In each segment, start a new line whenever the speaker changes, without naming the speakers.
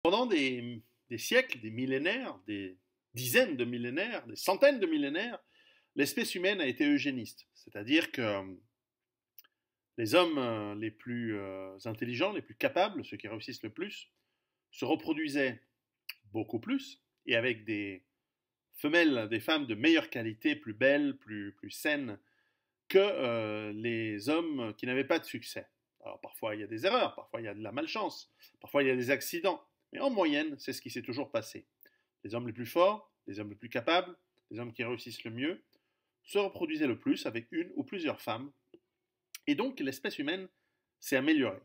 Pendant des siècles, des millénaires, des dizaines de millénaires, des centaines de millénaires, l'espèce humaine a été eugéniste. C'est-à-dire que les hommes les plus intelligents, les plus capables, ceux qui réussissent le plus, se reproduisaient beaucoup plus et avec des femelles, des femmes de meilleure qualité, plus belles, plus saines que les hommes qui n'avaient pas de succès. Alors parfois il y a des erreurs, parfois il y a de la malchance, parfois il y a des accidents, mais en moyenne c'est ce qui s'est toujours passé. Les hommes les plus forts, les hommes les plus capables, les hommes qui réussissent le mieux, se reproduisaient le plus avec une ou plusieurs femmes, et donc l'espèce humaine s'est améliorée.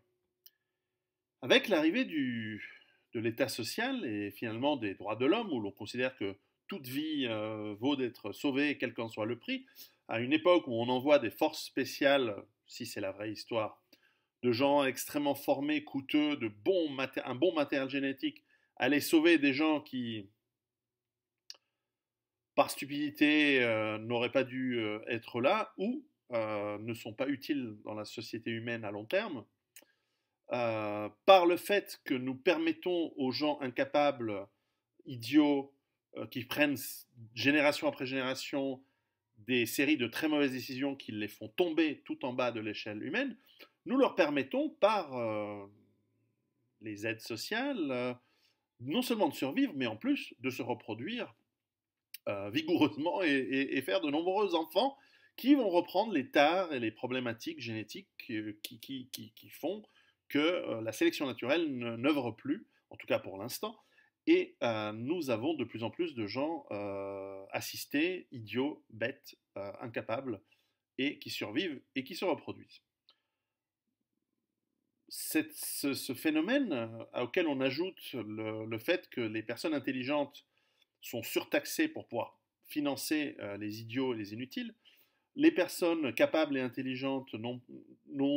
Avec l'arrivée de l'état social et finalement des droits de l'homme, où l'on considère que toute vie vaut d'être sauvée, quel qu'en soit le prix, à une époque où on envoie des forces spéciales, si c'est la vraie histoire, de gens extrêmement formés, coûteux, un bon matériel génétique, aller sauver des gens qui, par stupidité, n'auraient pas dû être là, ou ne sont pas utiles dans la société humaine à long terme, par le fait que nous permettons aux gens incapables, idiots, qui prennent génération après génération des séries de très mauvaises décisions qui les font tomber tout en bas de l'échelle humaine, nous leur permettons par les aides sociales non seulement de survivre, mais en plus de se reproduire vigoureusement et faire de nombreux enfants qui vont reprendre les tares et les problématiques génétiques qui font que la sélection naturelle n'œuvre plus, en tout cas pour l'instant, et nous avons de plus en plus de gens assistés, idiots, bêtes, incapables, et qui survivent et qui se reproduisent. Ce phénomène auquel on ajoute le fait que les personnes intelligentes sont surtaxées pour pouvoir financer les idiots et les inutiles, les personnes capables et intelligentes n'ont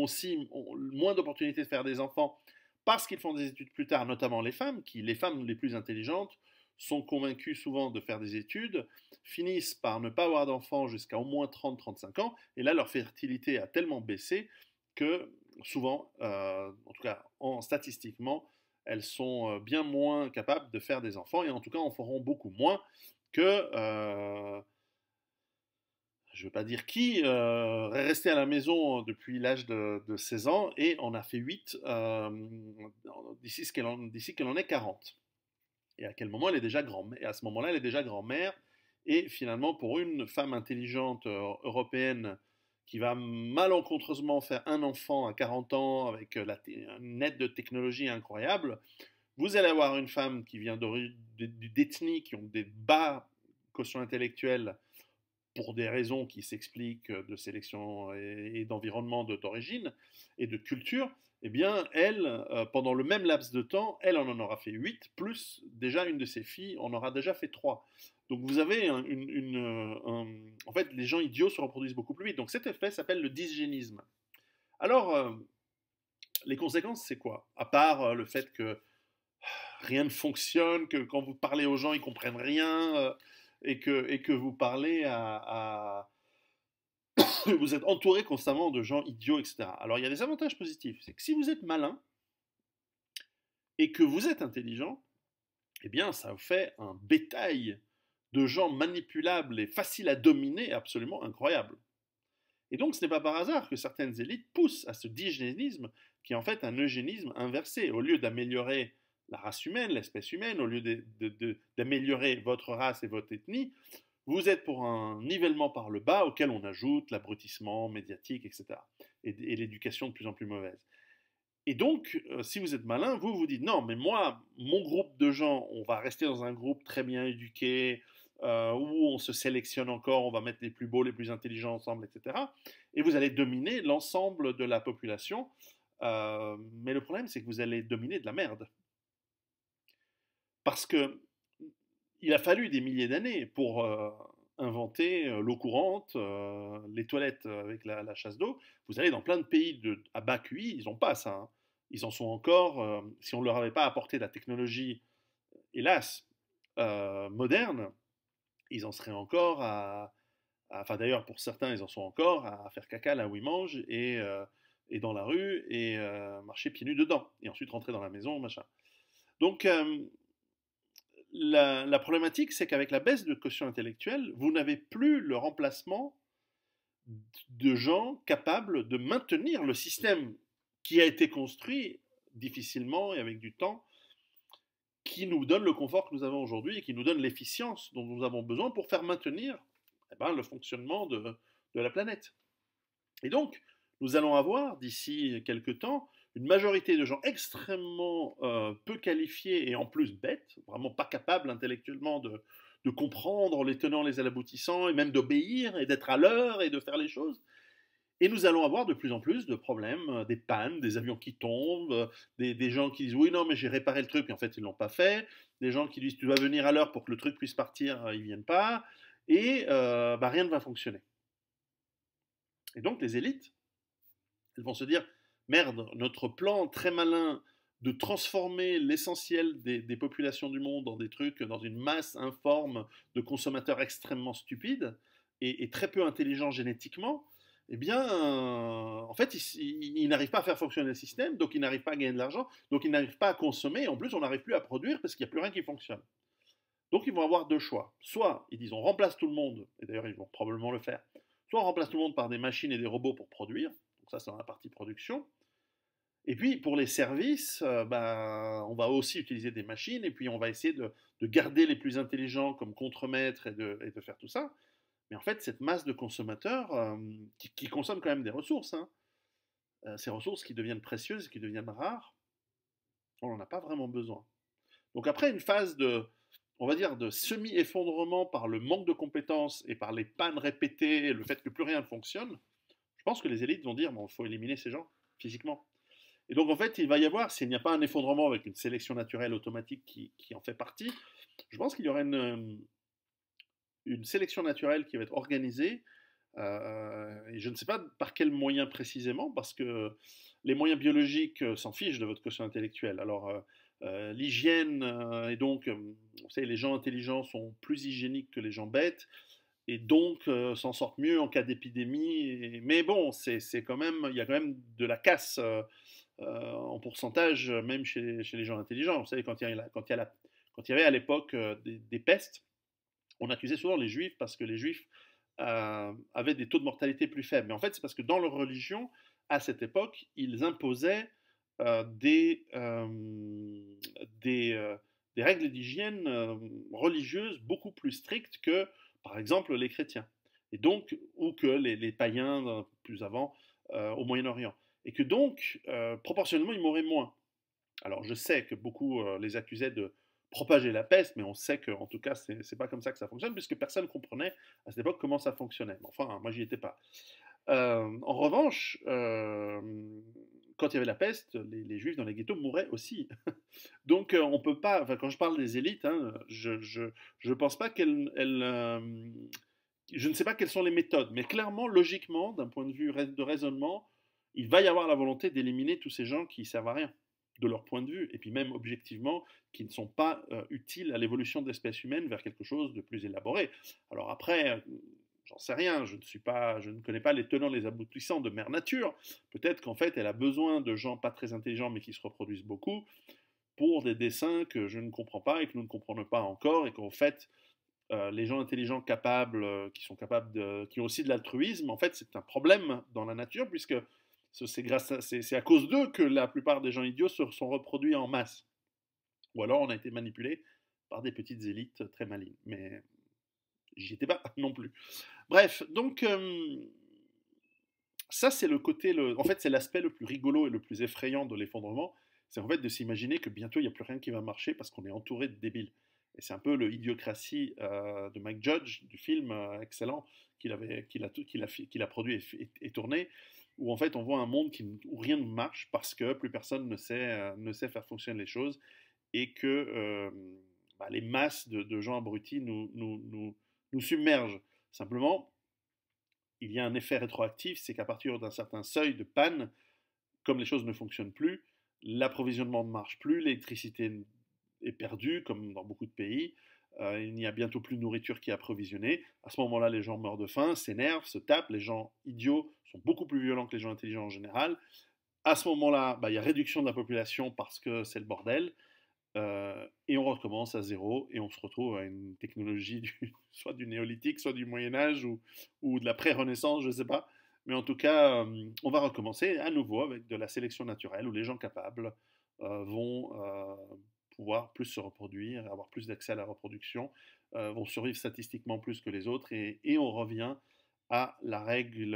aussi moins d'opportunités de faire des enfants parce qu'ils font des études plus tard, notamment les femmes les plus intelligentes sont convaincues souvent de faire des études, finissent par ne pas avoir d'enfants jusqu'à au moins 30-35 ans, et là leur fertilité a tellement baissé que souvent, en tout cas statistiquement, elles sont bien moins capables de faire des enfants, et en tout cas en feront beaucoup moins que je ne veux pas dire qui, est resté à la maison depuis l'âge de 16 ans et en a fait 8 d'ici qu'elle en ait 40. Et à quel moment elle est déjà grand-mère. Et à ce moment-là, elle est déjà grand-mère. Et finalement, pour une femme intelligente européenne qui va malencontreusement faire un enfant à 40 ans avec une aide de technologie incroyable, vous allez avoir une femme qui vient d'ethnies qui ont des bas quotients intellectuels pour des raisons qui s'expliquent de sélection et d'environnement d'origine et de culture, eh bien, elle, pendant le même laps de temps, elle en aura fait 8, plus déjà une de ses filles en aura déjà fait 3. Donc vous avez en fait, les gens idiots se reproduisent beaucoup plus vite. Donc cet effet s'appelle le dysgénisme. Alors, les conséquences, c'est quoi? À part le fait que rien ne fonctionne, que quand vous parlez aux gens, ils comprennent rien, et que vous parlez vous êtes entouré constamment de gens idiots, etc. Alors il y a des avantages positifs, c'est que si vous êtes malin et que vous êtes intelligent, eh bien ça vous fait un bétail de gens manipulables et faciles à dominer absolument incroyable. Et donc ce n'est pas par hasard que certaines élites poussent à ce digénisme qui est en fait un eugénisme inversé. Au lieu d'améliorer la race humaine, l'espèce humaine, au lieu d'améliorer votre race et votre ethnie, vous êtes pour un nivellement par le bas auquel on ajoute l'abrutissement médiatique, etc. Et l'éducation de plus en plus mauvaise. Et donc, si vous êtes malin, vous vous dites non, mais moi, mon groupe de gens, on va rester dans un groupe très bien éduqué, où on se sélectionne encore, on va mettre les plus beaux, les plus intelligents ensemble, etc. Et vous allez dominer l'ensemble de la population. Mais le problème, c'est que vous allez dominer de la merde. Parce que il a fallu des milliers d'années pour inventer l'eau courante, les toilettes avec la chasse d'eau. Vous allez dans plein de pays à bas QI, ils n'ont pas ça, hein. Ils en sont encore, si on ne leur avait pas apporté la technologie, hélas, moderne, ils en seraient encore enfin d'ailleurs pour certains, ils en sont encore à faire caca là où ils mangent et dans la rue et marcher pieds nus dedans et ensuite rentrer dans la maison, machin. Donc, la problématique, c'est qu'avec la baisse de quotient intellectuel, vous n'avez plus le remplacement de gens capables de maintenir le système qui a été construit difficilement et avec du temps, qui nous donne le confort que nous avons aujourd'hui et qui nous donne l'efficience dont nous avons besoin pour faire maintenir le fonctionnement de la planète. Et donc, nous allons avoir d'ici quelques temps une majorité de gens extrêmement peu qualifiés et en plus bêtes, vraiment pas capables intellectuellement de comprendre les tenants, les aboutissants, et même d'obéir et d'être à l'heure et de faire les choses. Et nous allons avoir de plus en plus de problèmes, des pannes, des avions qui tombent, des gens qui disent oui, non, mais j'ai réparé le truc, mais en fait, ils ne l'ont pas fait. Des gens qui disent tu dois venir à l'heure pour que le truc puisse partir, ils ne viennent pas. Et rien ne va fonctionner. Et donc, les élites, elles vont se dire merde, notre plan très malin de transformer l'essentiel des populations du monde dans des trucs, dans une masse informe de consommateurs extrêmement stupides et très peu intelligents génétiquement, eh bien, en fait, ils n'arrivent pas à faire fonctionner le système, donc ils n'arrivent pas à gagner de l'argent, donc ils n'arrivent pas à consommer, et en plus, on n'arrive plus à produire parce qu'il n'y a plus rien qui fonctionne. Donc, ils vont avoir deux choix. Soit, ils disent, on remplace tout le monde, et d'ailleurs, ils vont probablement le faire. Soit, on remplace tout le monde par des machines et des robots pour produire, donc ça, c'est dans la partie production. Et puis pour les services, on va aussi utiliser des machines et puis on va essayer de garder les plus intelligents comme contremaîtres et de faire tout ça. Mais en fait, cette masse de consommateurs qui consomment quand même des ressources, hein, ces ressources qui deviennent précieuses, qui deviennent rares, on n'en a pas vraiment besoin. Donc après une phase on va dire, de semi-effondrement par le manque de compétences et par les pannes répétées et le fait que plus rien ne fonctionne, je pense que les élites vont dire, bon, il faut éliminer ces gens physiquement. Et donc, en fait, il va y avoir, s'il n'y a pas un effondrement avec une sélection naturelle automatique qui en fait partie, je pense qu'il y aura une sélection naturelle qui va être organisée. Et je ne sais pas par quels moyens précisément, parce que les moyens biologiques s'en fichent de votre quotient intellectuel. Alors, l'hygiène, et donc, vous savez, les gens intelligents sont plus hygiéniques que les gens bêtes, et donc s'en sortent mieux en cas d'épidémie. Mais bon, c'est quand même, il y a quand même de la casse en pourcentage, même chez les gens intelligents. Vous savez, quand il y avait à l'époque des pestes, on accusait souvent les juifs parce que les juifs avaient des taux de mortalité plus faibles. Mais en fait, c'est parce que dans leur religion, à cette époque, ils imposaient des règles d'hygiène religieuses beaucoup plus strictes que, par exemple, les chrétiens. Et donc, ou que les païens plus avant au Moyen-Orient. Et que donc, proportionnellement, ils mouraient moins. Alors, je sais que beaucoup les accusaient de propager la peste, mais on sait qu'en tout cas, c'est pas comme ça que ça fonctionne, puisque personne ne comprenait à cette époque comment ça fonctionnait. Mais enfin, moi, j'y étais pas. En revanche, quand il y avait la peste, les juifs dans les ghettos mouraient aussi. Donc, on peut pas. Enfin, quand je parle des élites, hein, je pense pas je ne sais pas quelles sont les méthodes, mais clairement, logiquement, d'un point de vue de raisonnement, il va y avoir la volonté d'éliminer tous ces gens qui servent à rien, de leur point de vue, et puis même objectivement, qui ne sont pas utiles à l'évolution de l'espèce humaine vers quelque chose de plus élaboré. Alors après, j'en sais rien, je ne connais pas les tenants, les aboutissants de Mère Nature. Peut-être qu'en fait, elle a besoin de gens pas très intelligents, mais qui se reproduisent beaucoup, pour des dessins que je ne comprends pas et que nous ne comprenons pas encore, et qu'en fait, les gens intelligents capables, qui ont aussi de l'altruisme, en fait, c'est un problème dans la nature, puisque c'est à cause d'eux que la plupart des gens idiots se sont reproduits en masse. Ou alors on a été manipulé par des petites élites très malignes. Mais j'y étais pas non plus. Bref, donc ça c'est en fait c'est l'aspect le plus rigolo et le plus effrayant de l'effondrement, c'est en fait de s'imaginer que bientôt il n'y a plus rien qui va marcher parce qu'on est entouré de débiles. Et c'est un peu le Idiocratie de Mike Judge, du film excellent qu'il a produit et tourné, où en fait on voit un monde où rien ne marche parce que plus personne ne sait faire fonctionner les choses et que les masses de gens abrutis nous submergent. Simplement, il y a un effet rétroactif, c'est qu'à partir d'un certain seuil de panne, comme les choses ne fonctionnent plus, l'approvisionnement ne marche plus, l'électricité est perdue, comme dans beaucoup de pays, il n'y a bientôt plus de nourriture qui est approvisionnée. À ce moment-là, les gens meurent de faim, s'énervent, se tapent, les gens idiots sont beaucoup plus violents que les gens intelligents en général. À ce moment-là, il y a réduction de la population parce que c'est le bordel. et on recommence à zéro et on se retrouve à une technologie soit du néolithique, soit du Moyen Âge ou de la pré-Renaissance, je ne sais pas. Mais en tout cas, on va recommencer à nouveau avec de la sélection naturelle où les gens capables vont pouvoir plus se reproduire, avoir plus d'accès à la reproduction, vont survivre statistiquement plus que les autres et on revient à la règle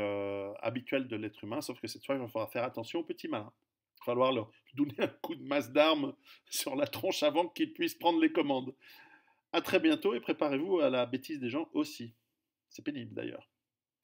habituelle de l'être humain, sauf que cette fois, il va falloir faire attention aux petits malins. Il va falloir leur donner un coup de masse d'armes sur la tronche avant qu'ils puissent prendre les commandes. À très bientôt et préparez-vous à la bêtise des gens aussi. C'est pénible d'ailleurs.